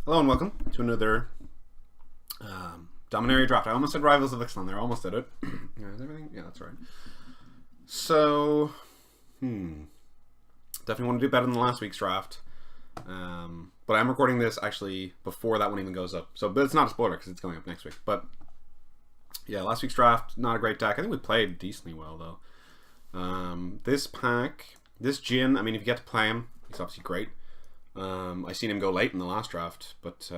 Hello and welcome to another Dominaria Draft. I almost said Rivals of Ixalan there. I almost did it. Is everything? Yeah, that's right. So, definitely want to do better than last week's draft. But I'm recording this actually before that one even goes up. So, but it's not a spoiler because it's going up next week. But yeah, last week's draft, not a great deck. I think we played decently well though. This pack, this Jin, I mean, if you get to play him, he's obviously great. I seen him go late in the last draft, but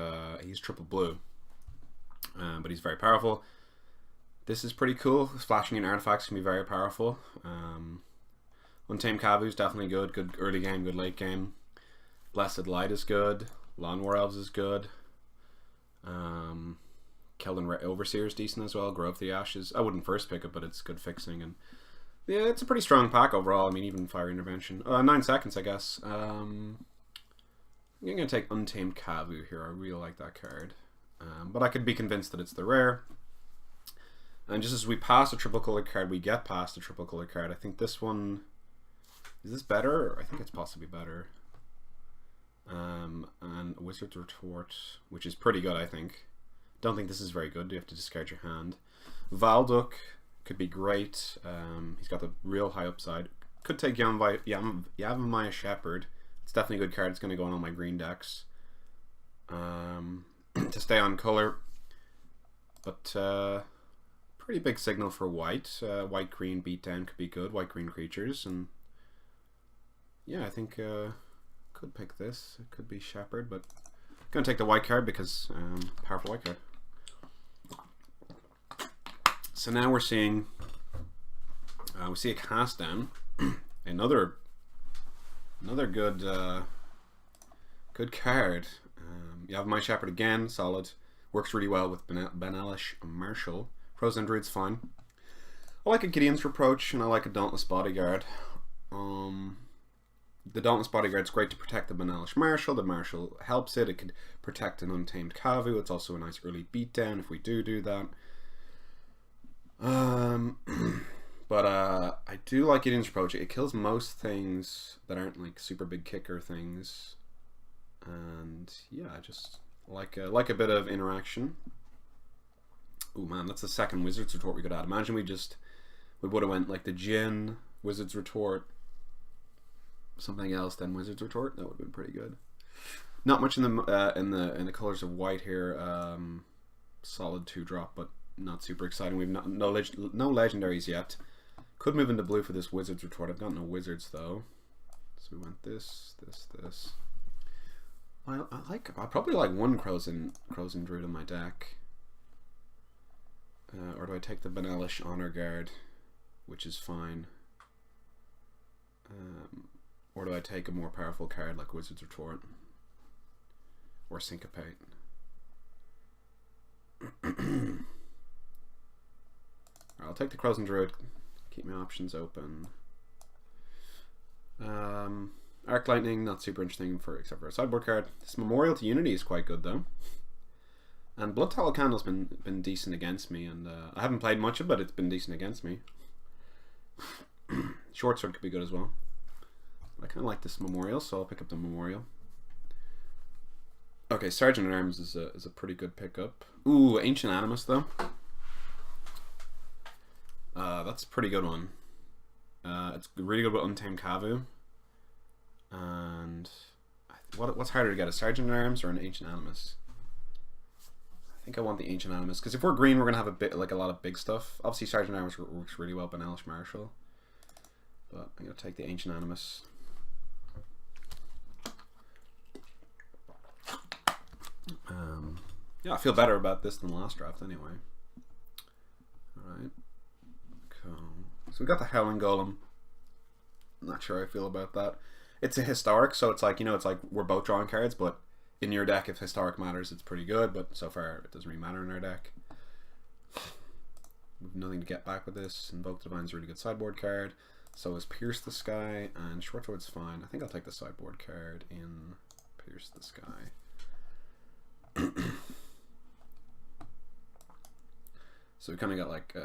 he's triple blue. But he's very powerful. This is pretty cool. Flashing in artifacts can be very powerful. Untamed Kavu is definitely good. Good early game, good late game. Blessed Light is good. Lawn War Elves is good. Keldon Overseer is decent as well. Grow of the Ashes. I wouldn't first pick it, but it's good fixing. And yeah, it's a pretty strong pack overall. I mean, even Fire Intervention. 9 seconds, I guess. I'm going to take Untamed Kavu here. I really like that card. But I could be convinced that it's the rare. And just as we pass a triple colored card, we get past a triple colored card. I think this one... Is this better? I think it's possibly better. And Wizard's Retort, which is pretty good, I think. Don't think this is very good. You have to discard your hand. Valduk could be great. He's got the real high upside. Could take Yavimaya Shepherd. It's definitely a good card. It's going to go on all my green decks. To stay on color. But pretty big signal for white. White-green beatdown could be good. White-green creatures. And yeah, I think could pick this. It could be Shepherd, but I'm going to take the white card because powerful white card. So now we're seeing we see a cast down. another good good card. You have My Shepherd again, solid. Works really well with Benalish Marshall. Frozen Druid's fine. I like a Gideon's Reproach and I like a Dauntless Bodyguard. The Dauntless Bodyguard's great to protect the Benalish Marshall. The Marshall helps it. It could protect an Untamed Kavu. It's also a nice early beatdown if we do that. But I do like Gideon's Reproach. It kills most things that aren't like super big kicker things. And yeah, I just like a bit of interaction. Oh man, that's the second Wizard's Retort we could add. Imagine we would have went like the Jin, Wizard's Retort, something else, then Wizard's Retort. That would have been pretty good. Not much in the colors of white here. Solid 2-drop, but not super exciting. We've no legendaries yet. Could move into blue for this Wizard's Retort. I've got no wizards though, so we went this. I probably like one Frozen Druid in my deck. Or do I take the Benalish Honor Guard, which is fine? Or do I take a more powerful card like Wizard's Retort? Or Syncopate? I'll take the Frozen Druid, keep my options open. Arc Lightning, not super interesting except for a sideboard card. This Memorial to Unity is quite good though. And Blood Tallow Candle's been decent against me, and I haven't played much of it, but it's been decent against me. Short Sword could be good as well. I kind of like this Memorial, so I'll pick up the Memorial. Okay, Sergeant at Arms is a pretty good pickup. Ooh, Ancient Animus though. That's a pretty good one. It's really good with Untamed Kavu. And what's harder to get, a Sergeant at Arms or an Ancient Animus? I think I want the Ancient Animus because if we're green, we're gonna have a lot of big stuff. Obviously, Sergeant at Arms works really well, Benalish Marshall. But I'm gonna take the Ancient Animus. Yeah, I feel better about this than the last draft anyway. Alright. Cool. So we got the Howling Golem. I'm not sure how I feel about that. It's a historic, so it's like, it's like we're both drawing cards, but in your deck, if historic matters, it's pretty good, but so far it doesn't really matter in our deck. We've nothing to get back with this. Invoke the Divine's a really good sideboard card. So is Pierce the Sky, and Short Sword's fine. I think I'll take the sideboard card in Pierce the Sky. So we kind of got like,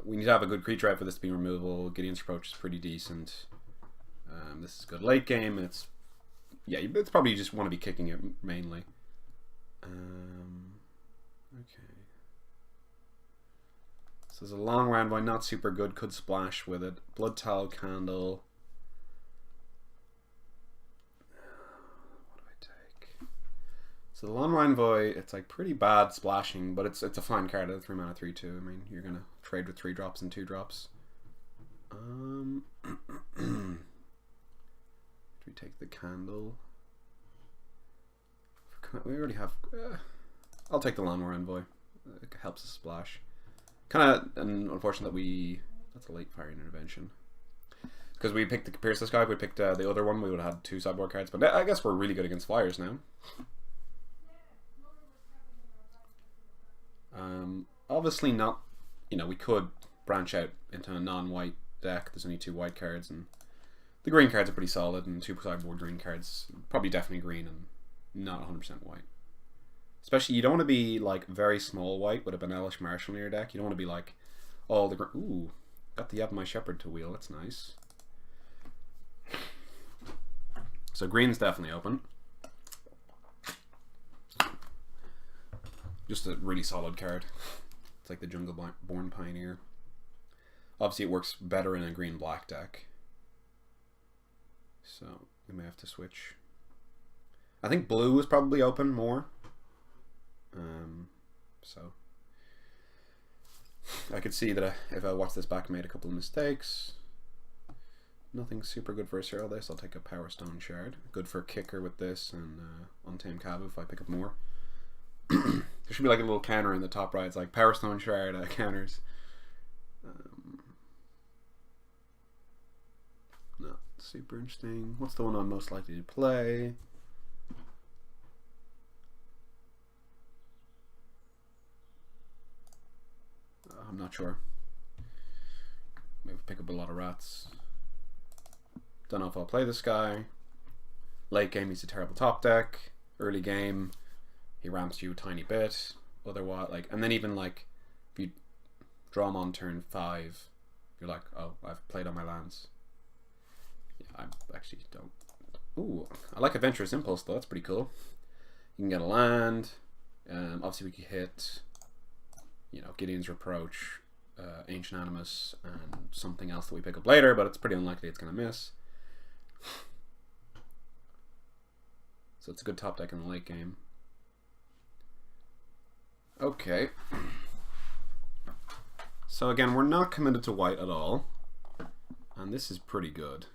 we need to have a good creature out for this to be removable. Gideon's Approach is pretty decent. This is good late game, and it's yeah, it's probably you just want to be kicking it mainly. Okay. So there's a long round by not super good, could splash with it. Blood Tallow Candle. What do I take? So the Long Envoy, it's like pretty bad splashing, but it's a fine card at 3 mana 3/2. I mean, you're gonna trade with 3 drops and 2 drops. Do we take the candle? We already have. I'll take the Lawnmower Envoy. It helps us splash. Kind of unfortunate that we. That's a late Firing Intervention. Because we picked the Pierceless guy, we picked the other one, we would have had 2 sideboard cards. But I guess we're really good against flyers now. Obviously not. You know, we could branch out into a non-white deck. There's only 2 white cards, and the green cards are pretty solid, and 2 sideboard green cards, probably definitely green and not 100% white. Especially, you don't want to be like very small white with a Benelish Marshal in your deck. You don't want to be like all the ooh, got the Yab My Shepherd to wheel. That's nice. So green's definitely open. Just a really solid card. It's like the Jungle Born Pioneer. Obviously, it works better in a green-black deck. So we may have to switch. I think blue is probably open more. So I could see that if I watch this back, I made a couple of mistakes. Nothing super good for a serial this. I'll take a Power Stone Shard. Good for kicker with this, and Untamed Kavu if I pick up more. There should be like a little counter in the top right. It's like Power Stone Shard counters. Not super interesting. What's the one I'm most likely to play? I'm not sure. Maybe pick up a lot of rats. Don't know if I'll play this guy. Late game, he's a terrible top deck. Early game, he ramps you a tiny bit. Otherwise, like, and then even like, if you draw him on turn 5, you're like, oh, I've played on my lands. Yeah, I actually don't. Ooh, I like Adventurous Impulse though. That's pretty cool. You can get a land. Obviously, we could hit. You know, Gideon's Reproach, Ancient Animus, and something else that we pick up later, but it's pretty unlikely it's going to miss. So it's a good top deck in the late game. Okay. So again, we're not committed to white at all. And this is pretty good.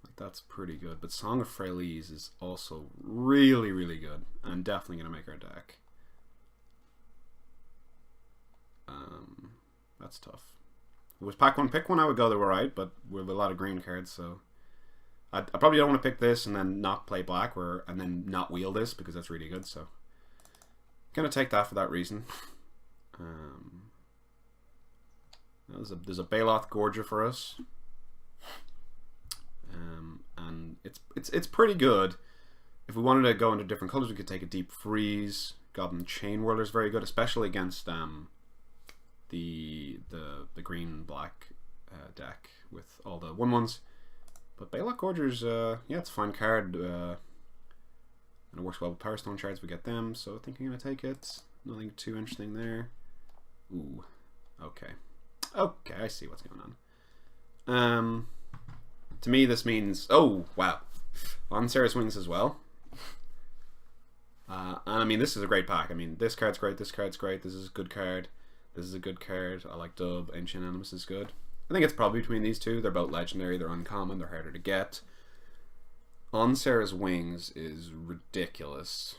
Like, that's pretty good. But Song of Freyalise is also really, really good. And definitely going to make our deck. That's tough. If it was pack 1, pick 1, I would go they were right, but we have a lot of green cards, so I probably don't want to pick this and then not play black, and then not wheel this because that's really good. So I'm gonna take that for that reason. There's a Baloth Gorger for us, and it's pretty good. If we wanted to go into different colors, we could take a Deep Freeze. Goblin Chain Whirler is very good, especially against the green black deck with all the 1/1s. But Baloth Gorger's yeah, it's a fine card. And it works well with Power Stone Shards. We get them, so I think I'm gonna take it. Nothing too interesting there. Ooh, okay, okay, I see what's going on. To me, this means wow, on Sarah's Wings as well. And I mean, this is a great pack. I mean, this card's great. This card's great. This is a good card. This is a good card. I like Dub. Ancient Animus is good. I think it's probably between these two. They're both legendary. They're uncommon. They're harder to get. On Sarah's Wings is ridiculous,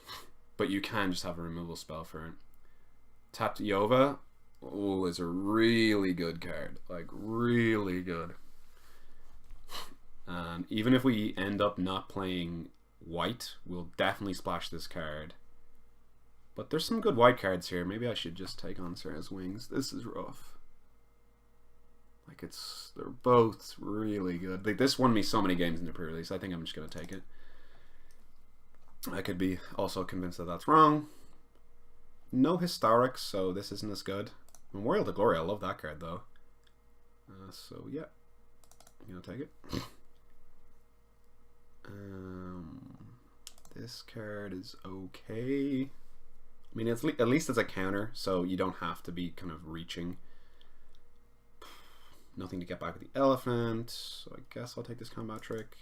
but you can just have a removal spell for it. Tapped Yova, is a really good card. Like, really good. And even if we end up not playing white, we'll definitely splash this card. But there's some good white cards here. Maybe I should just take on Sarah's Wings. This is rough. Like, they're both really good. Like, this won me so many games in the pre-release. I think I'm just going to take it. I could be also convinced that that's wrong. No Historics, so this isn't as good. Memorial to Glory, I love that card, though. So, yeah. I'm going to take it. This card is okay. I mean, at least it's a counter, so you don't have to be kind of reaching. Nothing to get back with the elephant, so I guess I'll take this combat trick.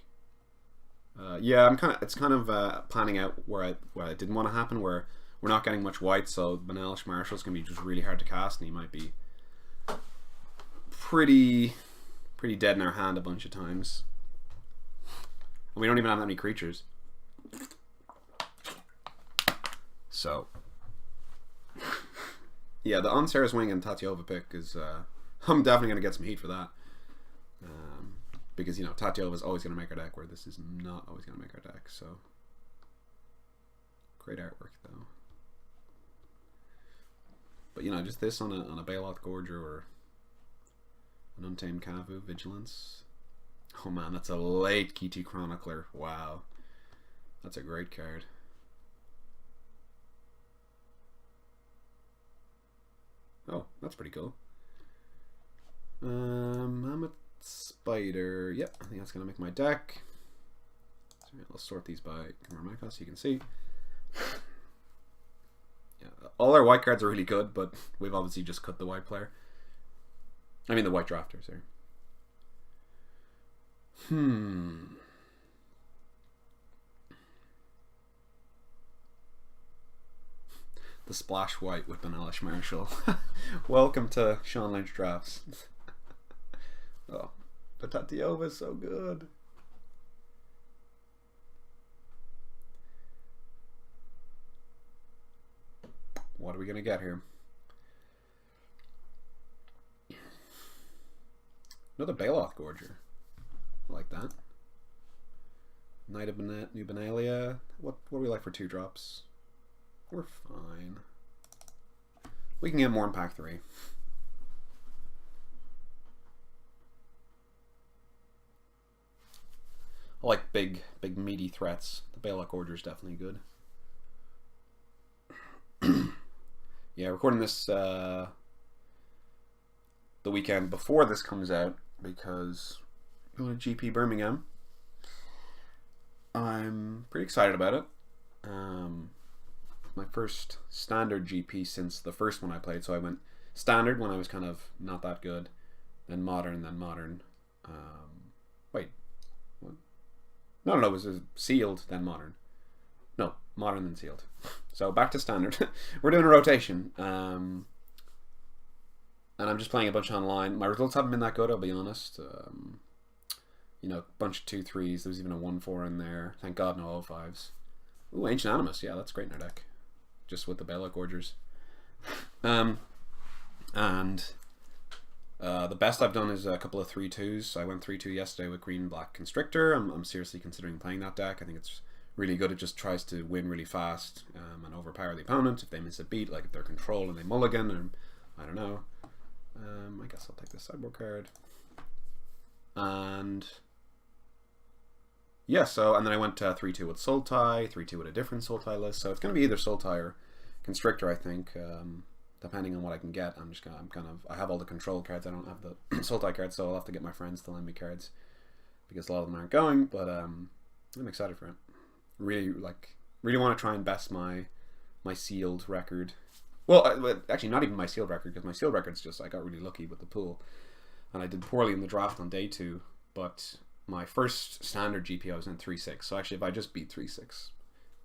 Yeah, it's kind of planning out where I didn't want to happen, where we're not getting much white, so Banalish Marshal's gonna be just really hard to cast, and he might be pretty dead in our hand a bunch of times. And we don't even have that many creatures. So, yeah, the Onsera's Wing and Tatyova pick is, I'm definitely going to get some heat for that. Because, you know, Tatyova's always going to make our deck, where this is not always going to make our deck, so. Great artwork, though. But, you know, just this on a Bailoth Gorger or an Untamed Kavu, Vigilance. Oh man, that's a late Key2 Chronicler. Wow. That's a great card. Oh, that's pretty cool. Mammoth Spider. Yep, I think that's gonna make my deck. So I'll sort these by Kamar so you can see. Yeah, all our white cards are really good, but we've obviously just cut the white player. I mean the white drafters here. The splash white with Banalish Marshall. Welcome to Sean Lynch drafts. Oh, the Tatyova is so good. What are we gonna get here? Another Bailoth Gorger. I like that. Knight of New Benalia. What do we like for 2 drops? We're fine. We can get more in pack 3. I like big meaty threats. The Bailoth Gorger is definitely good. Yeah, recording this the weekend before this comes out because I'm going to GP Birmingham. I'm pretty excited about it. My first standard GP since the first one I played, so I went standard when I was kind of not that good, then modern, wait, what? No, it was sealed, then modern. No, modern then sealed. So back to standard. We're doing a rotation, and I'm just playing a bunch online. My results haven't been that good, I'll be honest. You know, a bunch of 2-3s. There was even a 1-4 in there. Thank God, no 0-5s. Ooh, Ancient Animus. Yeah, that's great in our deck. Just with the Bailoth Gorgers. The best I've done is a couple of 3-2s. So I went 3-2 yesterday with Green-Black Constrictor. I'm seriously considering playing that deck. I think it's really good. It just tries to win really fast and overpower the opponent if they miss a beat, like if they're control and they mulligan, or I don't know. I guess I'll take this sideboard card. And yeah, so, and then I went 3-2 with Sultai, 3-2 with a different Sultai list. So it's going to be either Sultai or Constrictor, I think, depending on what I can get. I have all the control cards. I don't have the Sultai cards, so I'll have to get my friends to lend me cards because a lot of them aren't going. But I'm excited for it. Really want to try and best my sealed record. Well, actually, not even my sealed record, because my sealed record's just I got really lucky with the pool, and I did poorly in the draft on day 2. But my first standard GP I was in 3-6. So actually, if I just beat 3-6,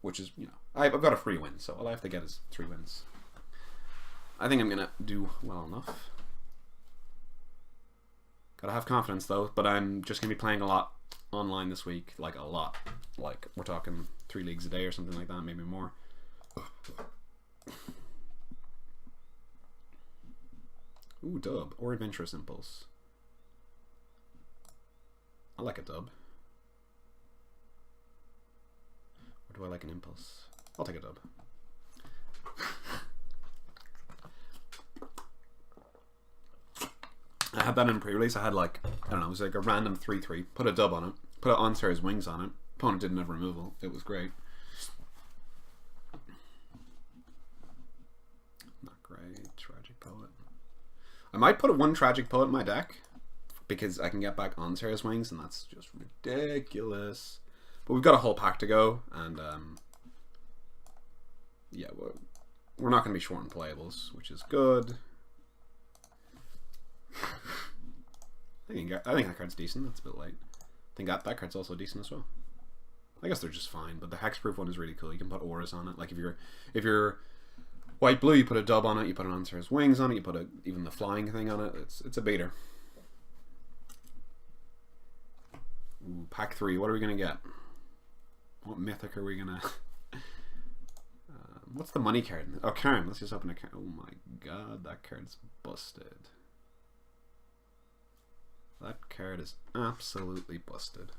which is, you know, I've got a free win, so all I have to get is 3 wins. I think I'm gonna do well enough. Gotta have confidence though. But I'm just gonna be playing a lot online this week, like a lot. Like we're talking 3 leagues a day or something like that, maybe more. Ooh, dub or Adventurous Impulse. I like a dub. Or do I like an impulse? I'll take a dub. I had that in pre-release. I had like, I don't know, it was like a random 3-3. Put a dub on it. Put Onsera's Wings on it. Opponent didn't have removal. It was great. Not great. Tragic Poet. I might put 1 Tragic Poet in my deck, because I can get back Onsera's Wings, and that's just ridiculous. But we've got a whole pack to go, and yeah, we're not going to be short on playables, which is good. I think that card's decent. That's a bit late. I think that card's also decent as well. I guess they're just fine, but the hexproof one is really cool. You can put auras on it. Like if you're white blue, you put a dub on it. You put an Ansar's wings on it. You put even the flying thing on it. It's a beater. Ooh, pack 3. What are we gonna get? What mythic are we gonna? What's the money card? Oh, Karen. Let's just open a card. Oh my god, that card's busted. That card is absolutely busted.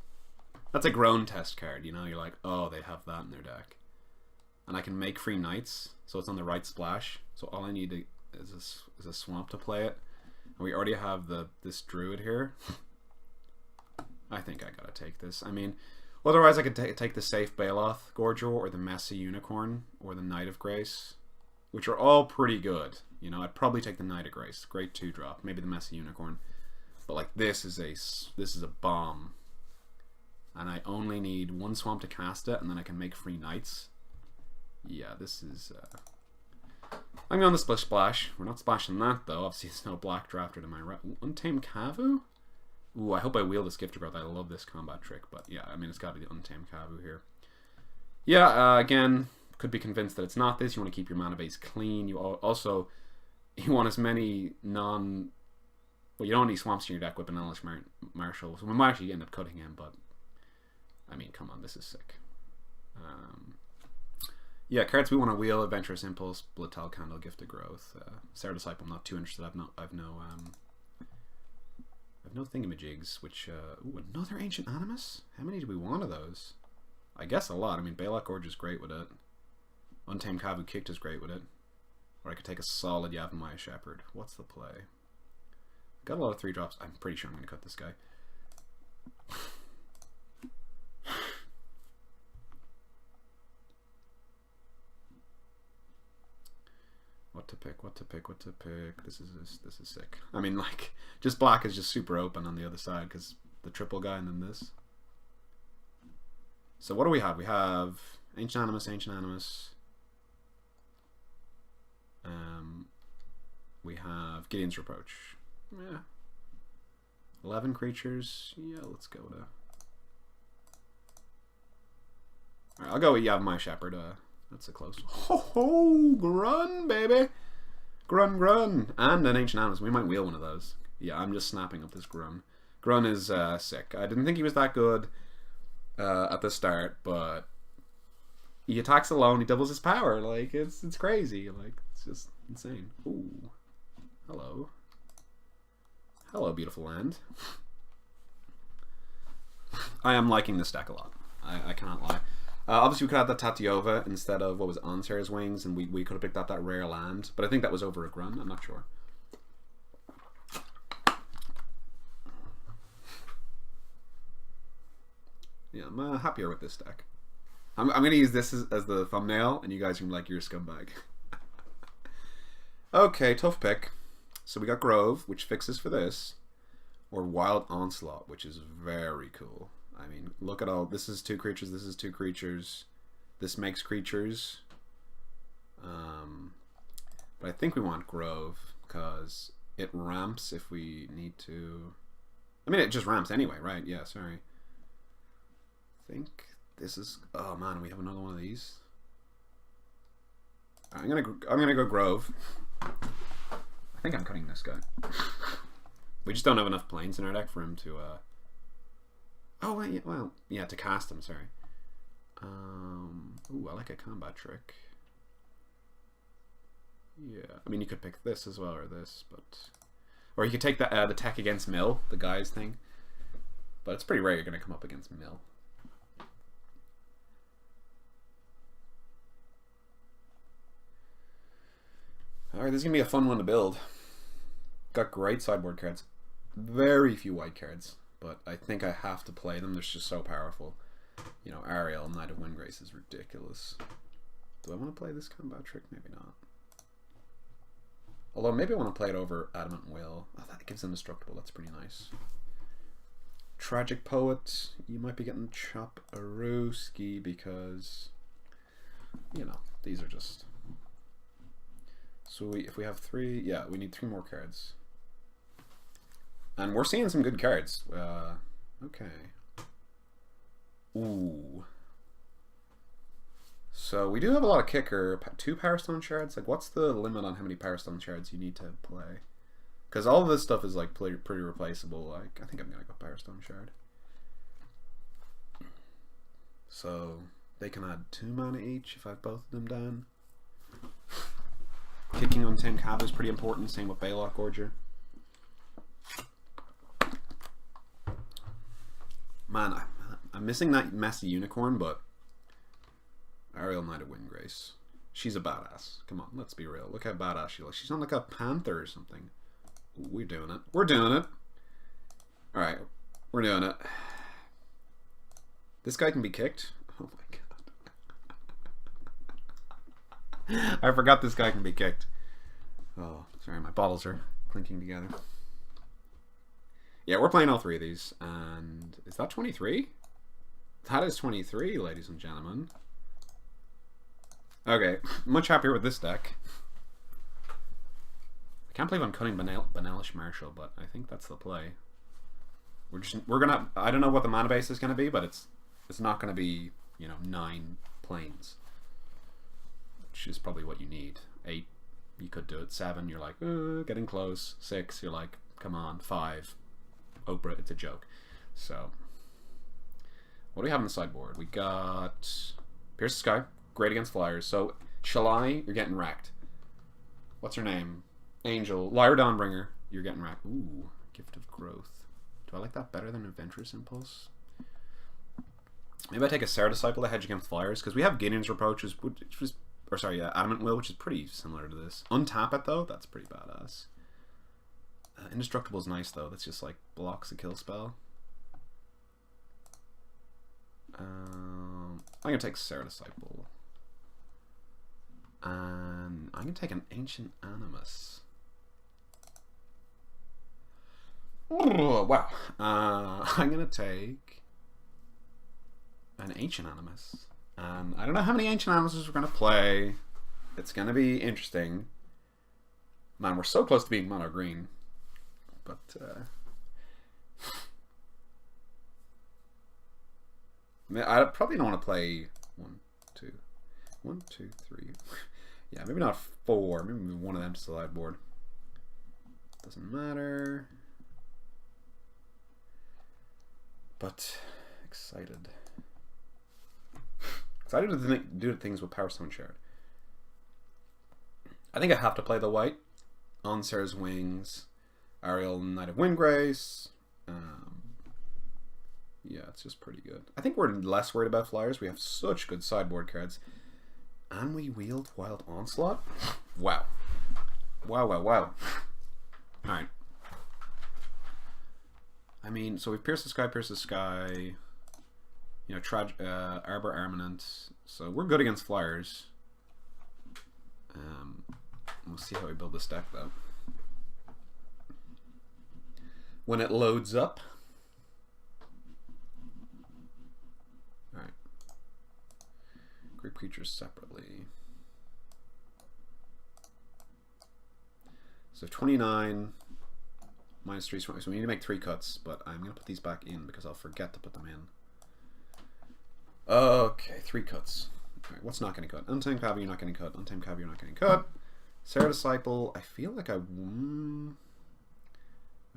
That's a grown test card, you know? You're like, oh, they have that in their deck. And I can make free knights, so it's on the right splash. So all I need is a swamp to play it. And we already have this druid here. I think I gotta take this. I mean, otherwise I could take the safe Baloth Gorgor or the Messy Unicorn or the Knight of Grace, which are all pretty good. You know, I'd probably take the Knight of Grace. Great 2-drop. Maybe the Messy Unicorn. But like this is a bomb. And I only need 1 swamp to cast it, and then I can make free knights. Yeah, this is... I'm going to splish splash. We're not splashing that, though. Obviously, there's no black drafter to my right. Untamed Kavu? Ooh, I hope I wield this Gifted Growth. I love this combat trick, but yeah, I mean, it's got to be the Untamed Kavu here. Yeah, again, could be convinced that it's not this. You want to keep your mana base clean. You also... You want as many non... Well, you don't need swamps in your deck with Banalish Marshall, so we might actually end up cutting him, but... I mean, come on, this is sick. Yeah, cards we want to wheel: Adventurous Impulse, Bloodtell Candle, Gifted Growth, Sarah Disciple. I'm not too interested. I've no thingamajigs. Which ooh, another Ancient Animus. How many do we want of those? I guess a lot. I mean, Balak Gorge is great with it. Untamed Kavu Kicked is great with it. Or I could take a solid Yavimaya Shepherd. What's the play? Got a lot of 3-drops. I'm pretty sure I'm going to cut this guy. What to pick? What to pick? What to pick? This is sick. I mean, like, just black is just super open on the other side because the triple guy and then this. So what do we have? We have Ancient Animus, Ancient Animus. We have Gideon's Reproach. Yeah. 11 creatures. Yeah, let's go to. Alright, I'll go with Yavimaya Shepherd. That's a close one. Ho ho! Grun, baby! Grun. And an Ancient Animus. We might wheel one of those. Yeah, I'm just snapping up this Grun. Grun is sick. I didn't think he was that good at the start, but he attacks alone, he doubles his power. Like, it's crazy. Like, it's just insane. Ooh. Hello. Hello, beautiful land. I am liking this deck a lot. I cannot lie. Obviously, we could have that Tatiova instead of, what was it, Ansar's Wings, and we could have picked up that rare land, but I think that was over a Grun. I'm not sure. Yeah, I'm happier with this deck. I'm going to use this as the thumbnail, and you guys can be like, you're a scumbag. Okay, tough pick. So we got Grove, which fixes for this, or Wild Onslaught, which is very cool. I mean, look at all. This is 2 creatures. This is 2 creatures. This makes creatures. But I think we want Grove because it ramps if we need to. I mean, it just ramps anyway, right? Yeah, sorry. I think this is. Oh man, we have another one of these. I'm gonna go Grove. I think I'm cutting this guy. We just don't have enough planes in our deck for him to. Oh wait, well, yeah, to cast him. Sorry. Ooh, I like a combat trick. Yeah, I mean you could pick this as well or this, but or you could take the tech against Mill, the guy's thing. But it's pretty rare you're gonna come up against Mill. Alright, this is gonna be a fun one to build. Got great sideboard cards. Very few white cards, but I think I have to play them. They're just so powerful. You know, Ariel, Knight of Windgrace is ridiculous. Do I want to play this combat trick? Maybe not. Although maybe I want to play it over Adamant Will. Oh, that gives indestructible. That's pretty nice. Tragic Poet, you might be getting Chop-a-Rooski because, you know, these are just... So if we have 3, yeah, we need 3 more cards. And we're seeing some good cards. Okay. Ooh. So we do have a lot of kicker. 2 Power Stone Shards. Like, what's the limit on how many Power Stone Shards you need to play? Because all of this stuff is like pretty replaceable. Like, I think I'm gonna go Power Stone Shard. So they can add 2 mana each if I have both of them down. Kicking on Tim Cav is pretty important. Same with Baylock Gorger. Man, I'm missing that messy unicorn, but Ariel Knight of Windgrace. She's a badass. Come on, let's be real. Look how badass she looks. She's on like a panther or something. Ooh, we're doing it. We're doing it. Alright, we're doing it. This guy can be kicked? Oh my god. I forgot this guy can be kicked. Oh, sorry, my bottles are clinking together. Yeah, we're playing all 3 of these, and is that 23? That is 23, ladies and gentlemen. Okay, much happier with this deck. I can't believe I'm cutting Banalish Marshall, but I think that's the play. We're gonna, I don't know what the mana base is gonna be, but it's not gonna be, you know, 9 planes, which is probably what you need. 8, you could do it. 7, you're like, getting close. 6, you're like, come on. 5, Oprah, it's a joke. So, what do we have on the sideboard? We got Pierce the Sky, great against flyers. So, Shalai, you're getting wrecked. What's her name? Angel. Lyra Dawnbringer, you're getting wrecked. Ooh, Gift of Growth. Do I like that better than Adventurous Impulse? Maybe I take a Sarah Disciple to hedge against flyers, because we have Gideon's Reproach, which was, or sorry, yeah, Adamant Will, which is pretty similar to this. Untap it, though, that's pretty badass. Indestructible is nice, though. That's just, like, blocks a kill spell. I'm going to take Sarah Disciple. And I'm going to take an Ancient Animus. Oh, wow. I'm going to take an Ancient Animus. I don't know how many Ancient Animuses we're going to play. It's going to be interesting. Man, we're so close to being mono green. But, I probably don't want to play 1, 2, 3. Yeah, maybe not 4. Maybe move one of them to the sideboard. Doesn't matter. But excited. Excited to do things with Power Stone Shard. I think I have to play the white on Sarah's Wings. Ariel Knight of Windgrace. Yeah, it's just pretty good. I think we're less worried about flyers. We have such good sideboard cards. And we wield Wild Onslaught? Wow. Wow, wow, wow. Alright. I mean, so we've Pierce the Sky, you know, Arbor Armament. So we're good against flyers. We'll see how we build this deck, though. When it loads up. Alright. Group creatures separately. So 29 minus 3, so we need to make 3 cuts, but I'm going to put these back in because I'll forget to put them in. Okay, 3 cuts. Alright, what's not getting cut? Untamed Cav, you're not getting cut. Untamed Cav, you're not getting cut. Sarah Disciple, I feel like I...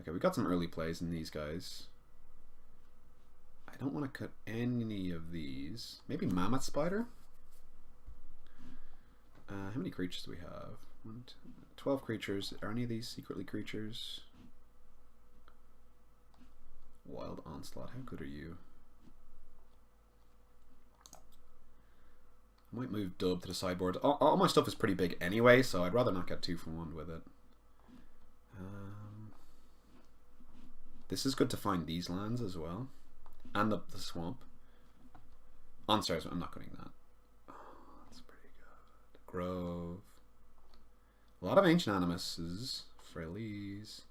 Okay, we got some early plays in these guys. I don't want to cut any of these. Maybe Mammoth Spider? How many creatures do we have? 12 creatures. Are any of these secretly creatures? Wild Onslaught, how good are you? I might move Dub to the sideboard. All my stuff is pretty big anyway, so I'd rather not get 2 for 1 with it. This is good to find these lands as well. And the swamp. Onstairs, I'm not cutting that. Oh, that's pretty good. Grove. A lot of Ancient Animuses. Frellies.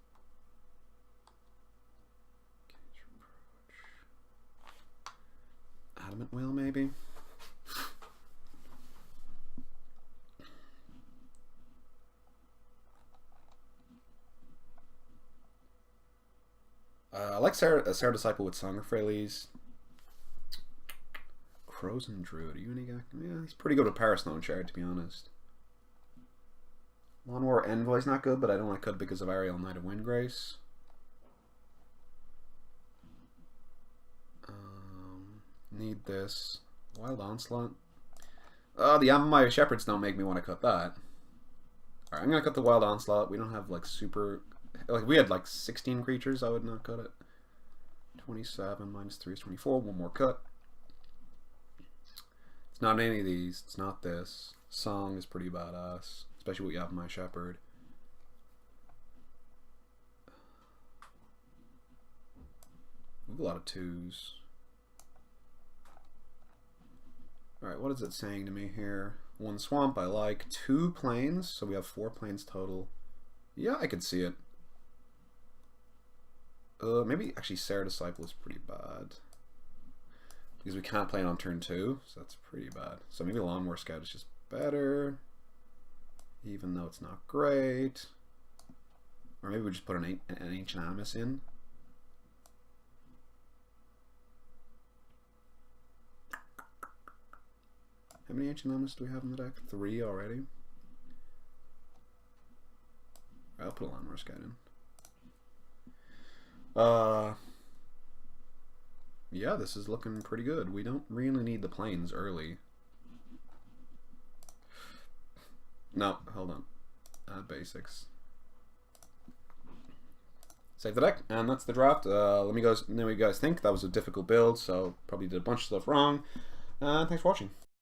Adamant Will, maybe? I like Sarah Disciple with Song of Freyleys. Crows and Druid. Are you any guy? Yeah, he's pretty good with Power Stone Shard, to be honest. Lawnmower Envoy's not good, but I don't like good because of Ariel Knight of Windgrace. Need this. Wild Onslaught. Oh, the Amamaya Shepherds don't make me want to cut that. Alright, I'm gonna cut the Wild Onslaught. We don't have like super... Like, we had like 16 creatures, I would not cut it. 27 minus 3 is 24. One more cut. It's not any of these. It's not this. Song is pretty badass. Especially what you have in my Shepherd. We have a lot of 2s. Alright, what is it saying to me here? 1 swamp I like. 2 plains, so we have 4 plains total. Yeah, I could see it. Maybe actually Sarah Disciple is pretty bad. Because we can't play it on turn 2, so that's pretty bad. So maybe Lawnmower Scout is just better. Even though it's not great. Or maybe we just put an Ancient Animus in. How many Ancient Animus do we have in the deck? 3 already. I'll put a Lawnmower Scout in. Yeah, this is looking pretty good. We don't really need the plains early. No, hold on. Basics. Save the deck, and that's the draft. Let me know what you guys think. That was a difficult build, so probably did a bunch of stuff wrong. Thanks for watching.